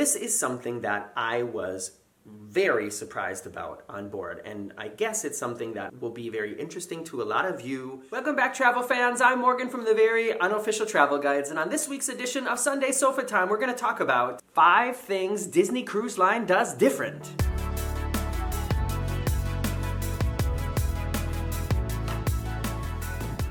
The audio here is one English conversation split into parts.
this is something that I was very surprised about on board, and I guess it's something that will be very interesting to a lot of you. Welcome back, travel fans. I'm Morgan from the very Unofficial Travel Guides, and on this week's edition of Sunday Sofatime, we're going to talk about 5 things Disney Cruise Line does different.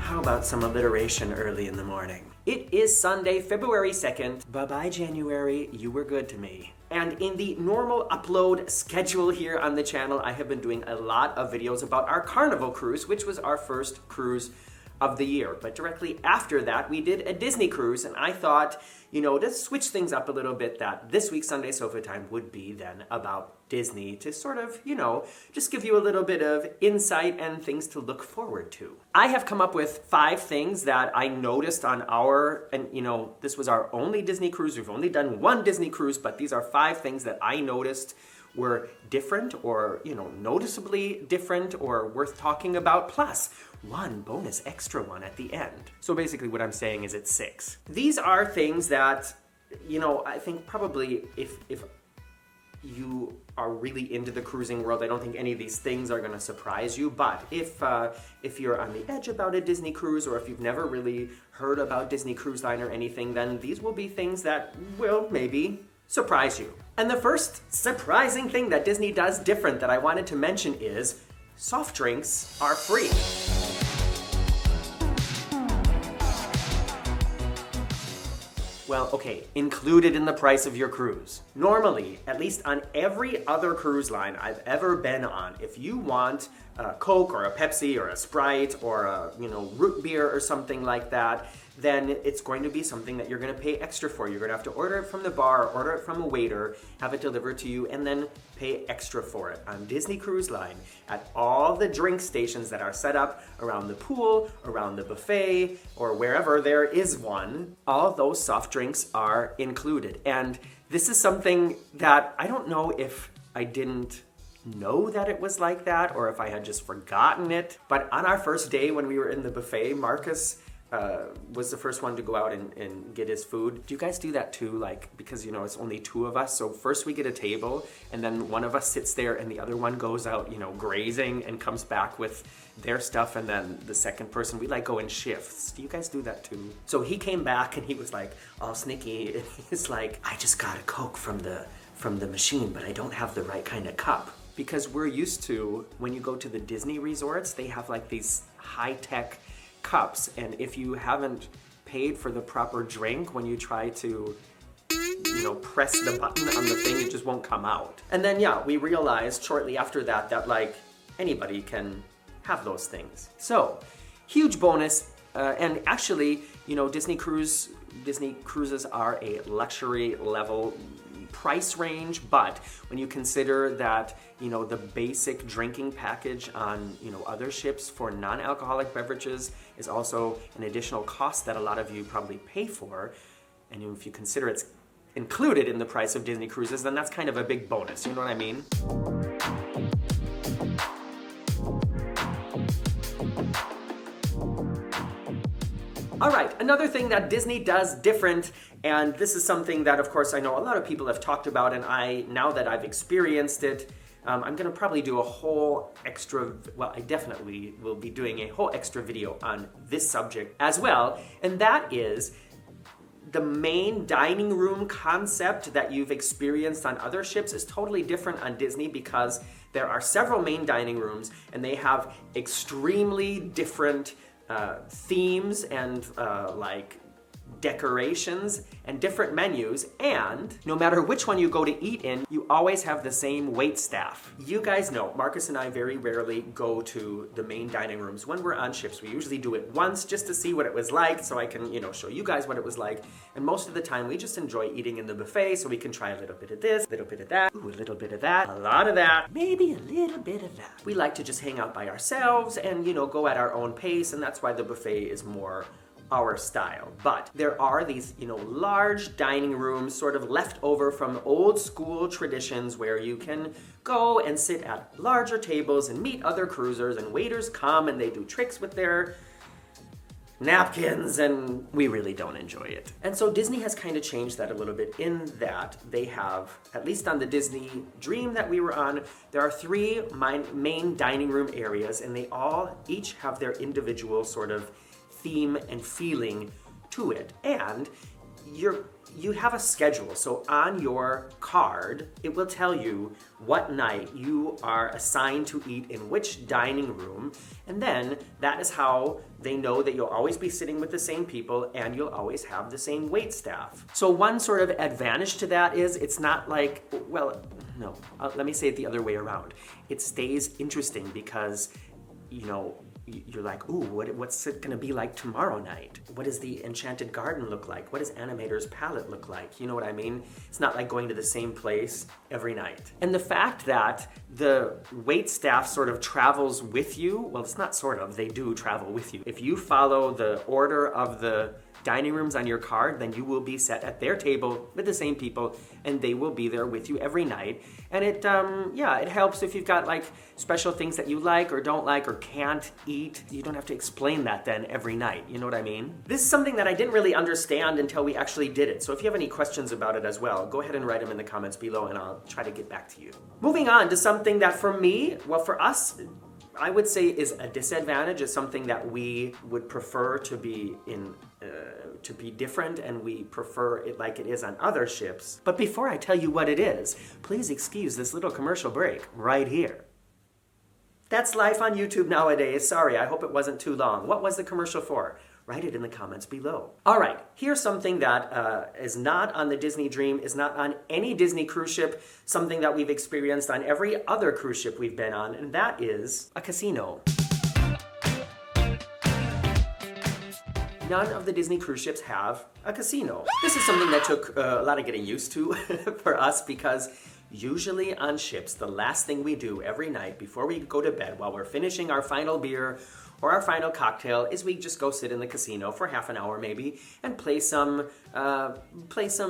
How about some alliteration early in the morning? It is Sunday, February 2nd. Bye-bye, January. You were good to me. And in the normal upload schedule here on the channel, I have been doing a lot of videos about our Carnival cruise, which was our first cruise of the year. But directly after that, we did a Disney cruise, and I thought, to switch things up a little bit, that this week's Sunday Sofa Time would be then about Disney to sort of, just give you a little bit of insight and things to look forward to. I have come up with 5 things that I noticed on this was our only Disney cruise. We've only done one Disney cruise, but these are 5 things that I noticed were different or, noticeably different or worth talking about, plus one bonus extra one at the end. So basically what I'm saying is it's 6. These are things that, I think probably if you are really into the cruising world, I don't think any of these things are gonna surprise you, but if you're on the edge about a Disney cruise, or if you've never really heard about Disney Cruise Line or anything, then these will be things that will maybe surprise you. And the first surprising thing that Disney does different that I wanted to mention is soft drinks are free. Well, okay, included in the price of your cruise. Normally, at least on every other cruise line I've ever been on, if you want a Coke or a Pepsi or a Sprite or a, root beer or something like that, then it's going to be something that you're going to pay extra for. You're going to have to order it from the bar, order it from a waiter, have it delivered to you, and then pay extra for it. On Disney Cruise Line, at all the drink stations that are set up around the pool, around the buffet, or wherever there is one, all of those soft drinks are included. And this is something that I don't know if I didn't know that it was like that, or if I had just forgotten it. But on our first day when we were in the buffet, Marcus was the first one to go out and get his food. Do you guys do that too? Because it's only 2 of us, so first we get a table, and then one of us sits there and the other one goes out, grazing and comes back with their stuff, and then the second person, we go in shifts. Do you guys do that too? So he came back and he was all sneaky, and he's like, I just got a Coke from the machine, but I don't have the right kind of cup. Because we're used to, when you go to the Disney resorts, they have these high-tech cups, and if you haven't paid for the proper drink, when you try to press the button on the thing, it just won't come out. And then we realized shortly after that anybody can have those things. So huge bonus. And actually, Disney cruises are a luxury level price range, but when you consider that the basic drinking package on other ships for non-alcoholic beverages is also an additional cost that a lot of you probably pay for, and if you consider it's included in the price of Disney cruises, then that's kind of a big bonus, you know what I mean? All right, another thing that Disney does different, and this is something that, of course, I know a lot of people have talked about, and now that I've experienced it, I'm gonna probably do a whole extra, I definitely will be doing a whole extra video on this subject as well, and that is the main dining room concept that you've experienced on other ships is totally different on Disney, because there are several main dining rooms, and they have extremely different themes and decorations and different menus, and no matter which one you go to eat in, you always have the same wait staff. You guys know, Marcus and I very rarely go to the main dining rooms when we're on ships. We usually do it once just to see what it was like, so I can, show you guys what it was like. And most of the time, we just enjoy eating in the buffet, so we can try a little bit of this, a little bit of that, ooh, a little bit of that, a lot of that, maybe a little bit of that. We like to just hang out by ourselves and, go at our own pace, and that's why the buffet is more our style. But there are these, large dining rooms sort of left over from old school traditions where you can go and sit at larger tables and meet other cruisers, and waiters come and they do tricks with their napkins, and we really don't enjoy it. And so Disney has kind of changed that a little bit in that they have, at least on the Disney Dream that we were on, there are 3 main dining room areas, and they all each have their individual sort of theme and feeling to it. And you have a schedule. So on your card, it will tell you what night you are assigned to eat in which dining room. And then that is how they know that you'll always be sitting with the same people and you'll always have the same wait staff. So one sort of advantage to that is it's not like, well, no, let me say it the other way around. It stays interesting because, you know, you're like, ooh, what's it gonna be like tomorrow night? What does the Enchanted Garden look like? What does Animator's Palette look like? You know what I mean? It's not like going to the same place every night. And the fact that the wait staff sort of travels with you, well, it's not sort of, they do travel with you. If you follow the order of the dining rooms on your card, then you will be set at their table with the same people and they will be there with you every night. And it helps if you've got like special things that you like or don't like or can't eat. You don't have to explain that then every night. You know what I mean? This is something that I didn't really understand until we actually did it. So if you have any questions about it as well, go ahead and write them in the comments below and I'll try to get back to you. Moving on to something that for me, well, for us, I would say is a disadvantage. Is something that we would prefer to be to be different, and we prefer it like it is on other ships. But before I tell you what it is, please excuse this little commercial break right here. That's life on YouTube nowadays. Sorry, I hope it wasn't too long. What was the commercial for? Write it in the comments below. All right, here's something that is not on the Disney Dream, is not on any Disney cruise ship, something that we've experienced on every other cruise ship we've been on, and that is a casino. None of the Disney cruise ships have a casino. This is something that took a lot of getting used to for us because usually on ships, the last thing we do every night before we go to bed while we're finishing our final beer or our final cocktail is we just go sit in the casino for half an hour maybe and play some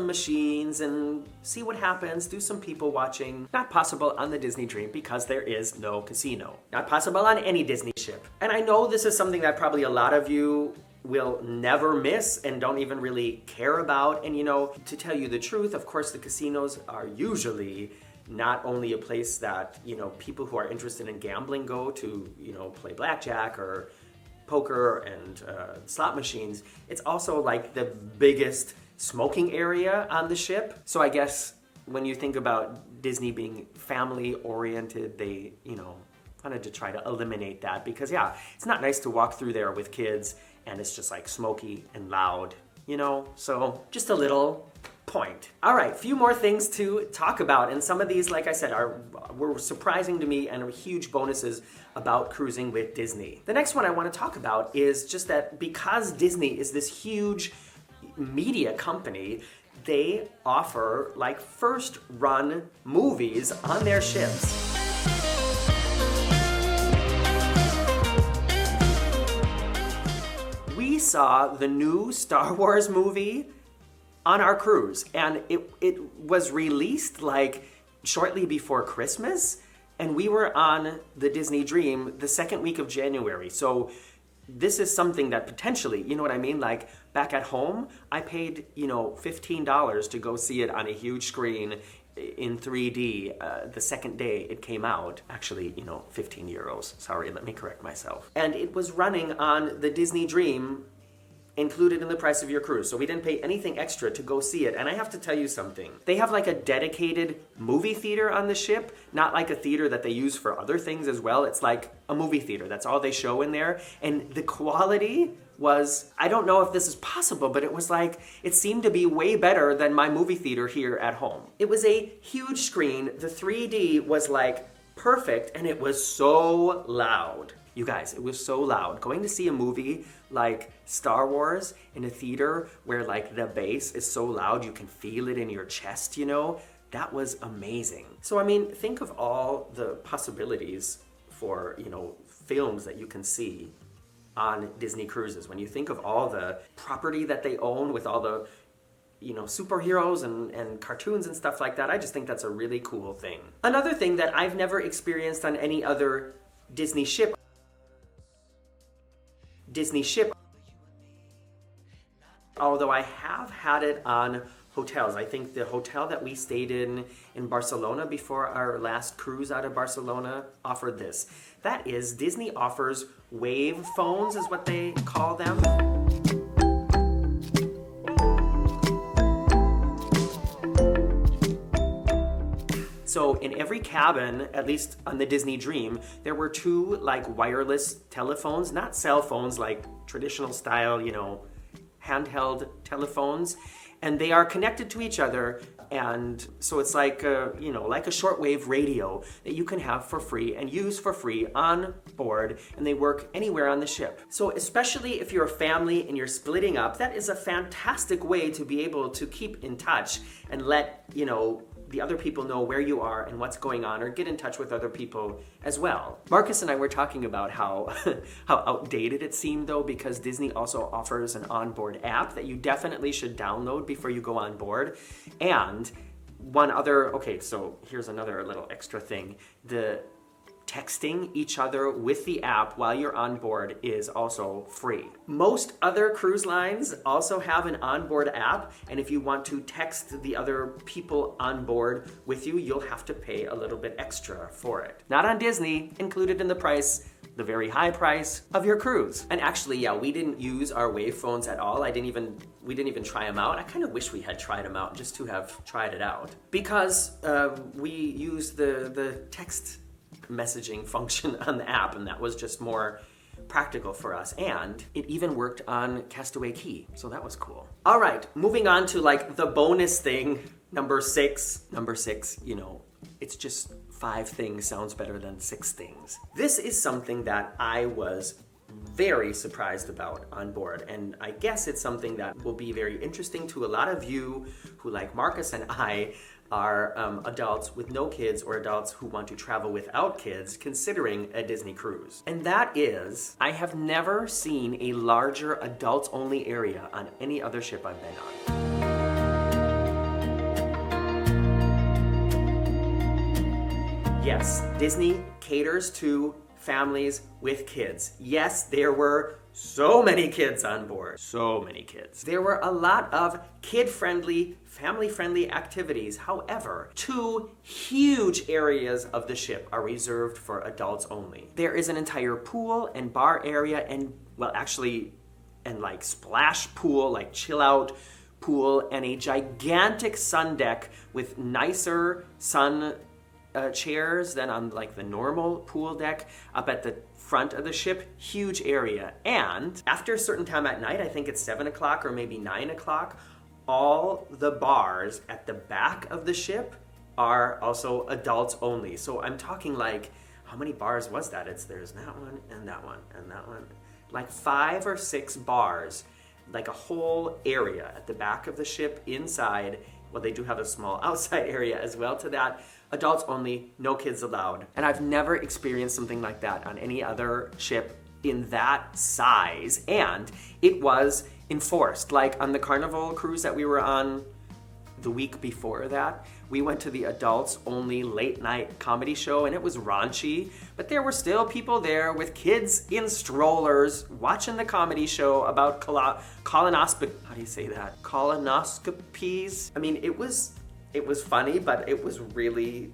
machines and see what happens, do some people watching. Not possible on the Disney Dream because there is no casino. Not possible on any Disney ship. And I know this is something that probably a lot of you will never miss and don't even really care about. And you know, to tell you the truth, of course, the casinos are usually not only a place that, you know, people who are interested in gambling go to, you know, play blackjack or poker and slot machines. It's also like the biggest smoking area on the ship. So I guess when you think about Disney being family oriented, they, you know, wanted to try to eliminate that because yeah, it's not nice to walk through there with kids and it's just like smoky and loud, you know? So just a little point. All right, few more things to talk about. And some of these, like I said, were surprising to me and are huge bonuses about cruising with Disney. The next one I want to talk about is just that because Disney is this huge media company, they offer like first run movies on their ships. We saw the new Star Wars movie on our cruise, and it was released like shortly before Christmas, and we were on the Disney Dream the second week of January. So this is something that potentially, you know what I mean? Like back at home, I paid, you know, $15 to go see it on a huge screen in 3D the second day it came out. Actually, you know, 15 euros. Sorry, let me correct myself. And it was running on the Disney Dream included in the price of your cruise. So we didn't pay anything extra to go see it. And I have to tell you something. They have like a dedicated movie theater on the ship, not like a theater that they use for other things as well. It's like a movie theater. That's all they show in there. And the quality was, I don't know if this is possible, but it was like, it seemed to be way better than my movie theater here at home. It was a huge screen. The 3D was like perfect and it was so loud. You guys, it was so loud. Going to see a movie like Star Wars in a theater where like the bass is so loud you can feel it in your chest, you know, that was amazing. So I mean, think of all the possibilities for, you know, films that you can see on Disney cruises. When you think of all the property that they own with all the, you know, superheroes and cartoons and stuff like that, I just think that's a really cool thing. Another thing that I've never experienced on any other Disney ship although I have had it on hotels. I think the hotel that we stayed in Barcelona before our last cruise out of Barcelona offered this. That is, Disney offers wave phones is what they call them. So in every cabin, at least on the Disney Dream, there were two like wireless telephones, not cell phones like traditional style, handheld telephones. And they are connected to each other, and so it's like a shortwave radio that you can have for free and use for free on board, and they work anywhere on the ship. So especially if you're a family and you're splitting up, that is a fantastic way to be able to keep in touch and let the other people know where you are and what's going on, or get in touch with other people as well. Marcus and I were talking about how outdated it seemed though, because Disney also offers an onboard app that you definitely should download before you go on board. And so here's another little extra thing. The texting each other with the app while you're on board is also free. Most other cruise lines also have an onboard app, and if you want to text the other people on board with you, you'll have to pay a little bit extra for it. Not on Disney, included in the price, the very high price of your cruise. And actually, we didn't use our wave phones at all. We didn't even try them out. I kind of wish we had tried them out just to have tried it out, because we used the text messaging function on the app, and that was just more practical for us, and it even worked on Castaway Cay, so that was cool. All right, moving on to like the bonus thing, number six, it's just 5 things sounds better than 6 things. This is something that I was very surprised about on board, and I guess it's something that will be very interesting to a lot of you who, like Marcus and I, are adults with no kids or adults who want to travel without kids considering a Disney cruise. And that is, I have never seen a larger adults-only area on any other ship I've been on. Yes, Disney caters to families with kids. Yes, there were so many kids on board. So many kids. There were a lot of kid-friendly, family-friendly activities. However, 2 huge areas of the ship are reserved for adults only. There is an entire pool and bar area and like splash pool, like chill out pool, and a gigantic sun deck with nicer sun chairs than on like the normal pool deck up at the front of the ship. Huge area. And after a certain time at night, I think it's 7 o'clock or maybe 9 o'clock, all the bars at the back of the ship are also adults only. So I'm talking like, how many bars was that? There's that one and that one and that one. Like 5 or 6 bars, like a whole area at the back of the ship inside. Well, they do have a small outside area as well to that. Adults only, no kids allowed. And I've never experienced something like that on any other ship in that size. And it was enforced. Like on the Carnival cruise that we were on the week before that, we went to the adults only late night comedy show, and it was raunchy, but there were still people there with kids in strollers watching the comedy show about colonoscopies. I mean, it was funny, but it was really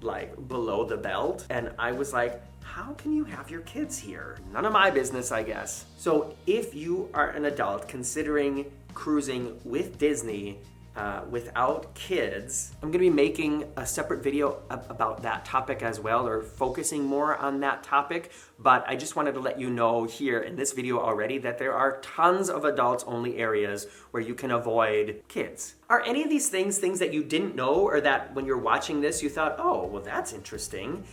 like below the belt, and I was like, how can you have your kids here? None of my business, I guess. So if you are an adult considering cruising with Disney without kids, I'm gonna be making a separate video about that topic as well, or focusing more on that topic, but I just wanted to let you know here in this video already that there are tons of adults only areas where you can avoid kids. Are any of these things that you didn't know, or that when you're watching this you thought, oh, well, that's interesting?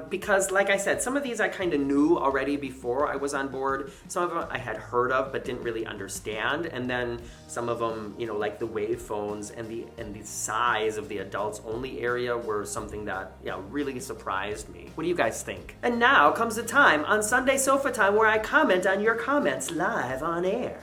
Because like I said, some of these I kind of knew already before I was on board. Some of them I had heard of but didn't really understand. And then some of them, like the wave phones and the size of the adults only area were something that really surprised me. What do you guys think? And now comes the time on Sunday Sofatime where I comment on your comments live on air.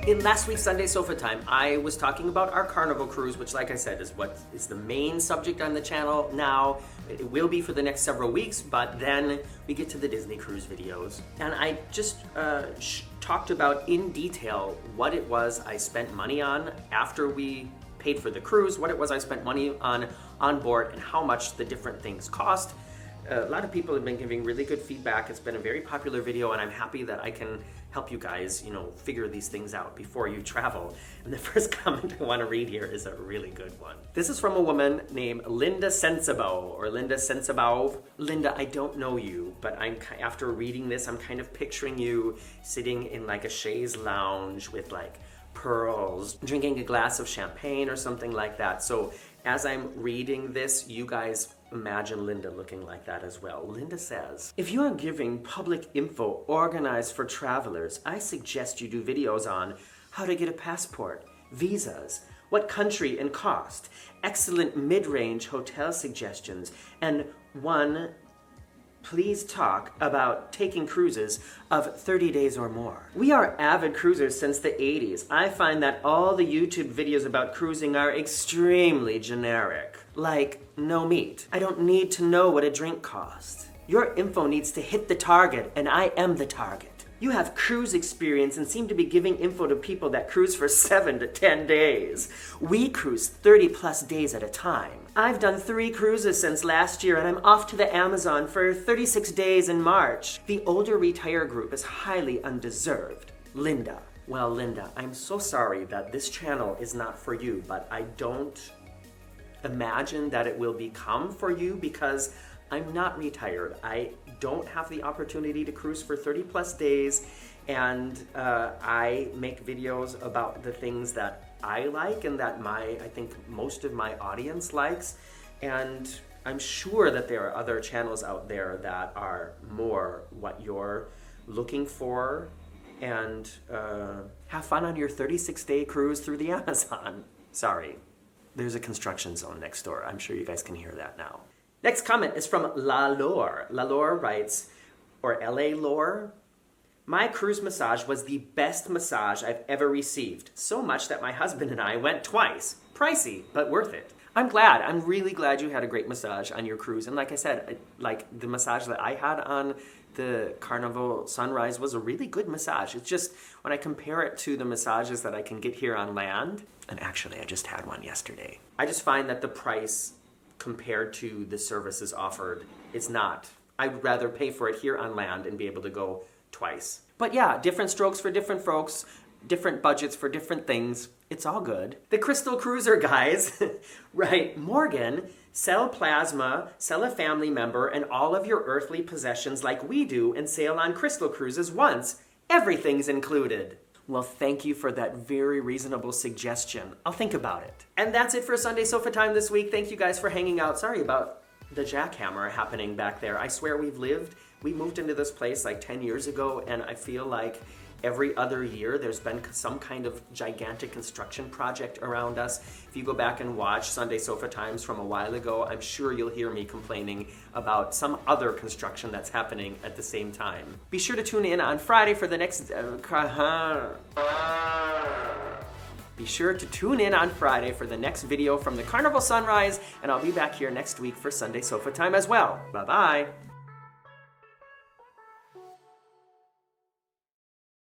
In last week's Sunday Sofa Time, I was talking about our Carnival cruise, which, like I said, is what is the main subject on the channel now. It will be for the next several weeks, but then we get to the Disney cruise videos. And I just talked about in detail what it was I spent money on after we paid for the cruise, what it was I spent money on board, and how much the different things cost. A lot of people have been giving really good feedback. It's been a very popular video, and I'm happy that I can help you guys, figure these things out before you travel. And the first comment I want to read here is a really good one. This is from a woman named Linda Sensibo, or Linda Sensibov. Linda, I don't know you, but after reading this, I'm kind of picturing you sitting in like a chaise lounge with like pearls, drinking a glass of champagne or something like that. So as I'm reading this, you guys imagine Linda looking like that as well. Linda says, if you are giving public info organized for travelers, I suggest you do videos on how to get a passport, visas, what country and cost, excellent mid-range hotel suggestions, and one, please talk about taking cruises of 30 days or more. We are avid cruisers since the 80s. I find that all the YouTube videos about cruising are extremely generic. Like, no meat. I don't need to know what a drink costs. Your info needs to hit the target, and I am the target. You have cruise experience and seem to be giving info to people that cruise for 7 to 10 days. We cruise 30 plus days at a time. I've done 3 cruises since last year, and I'm off to the Amazon for 36 days in March. The older retire group is highly undeserved. Linda. Well, Linda, I'm so sorry that this channel is not for you, but I don't imagine that it will become for you because I'm not retired. I don't have the opportunity to cruise for 30 plus days, and I make videos about the things that I like and that I think most of my audience likes, and I'm sure that there are other channels out there that are more what you're looking for, and have fun on your 36-day cruise through the Amazon. Sorry. There's a construction zone next door. I'm sure you guys can hear that now. Next comment is from La Lore. La Lore writes, or L.A. Lore, my cruise massage was the best massage I've ever received. So much that my husband and I went twice. Pricey, but worth it. I'm glad. I'm really glad you had a great massage on your cruise. And like I said, like the massage that I had on the Carnival Sunrise was a really good massage. It's just when I compare it to the massages that I can get here on land, and actually I just had one yesterday, I just find that the price compared to the services offered is not. I'd rather pay for it here on land and be able to go twice. But yeah, different strokes for different folks, different budgets for different things. It's all good. The Crystal Cruiser guys, right? Morgan, sell plasma, sell a family member, and all of your earthly possessions like we do and sail on Crystal Cruises once. Everything's included. Well, thank you for that very reasonable suggestion. I'll think about it. And that's it for Sunday Sofa Time this week. Thank you guys for hanging out. Sorry about the jackhammer happening back there. I swear we moved into this place like 10 years ago, and I feel like every other year there's been some kind of gigantic construction project around us. If you go back and watch Sunday Sofa Times from a while ago, I'm sure you'll hear me complaining about some other construction that's happening at the same time. Be sure to tune in on Friday for the next... Be sure to tune in on Friday for the next video from the Carnival Sunrise, and I'll be back here next week for Sunday Sofa Time as well. Bye-bye.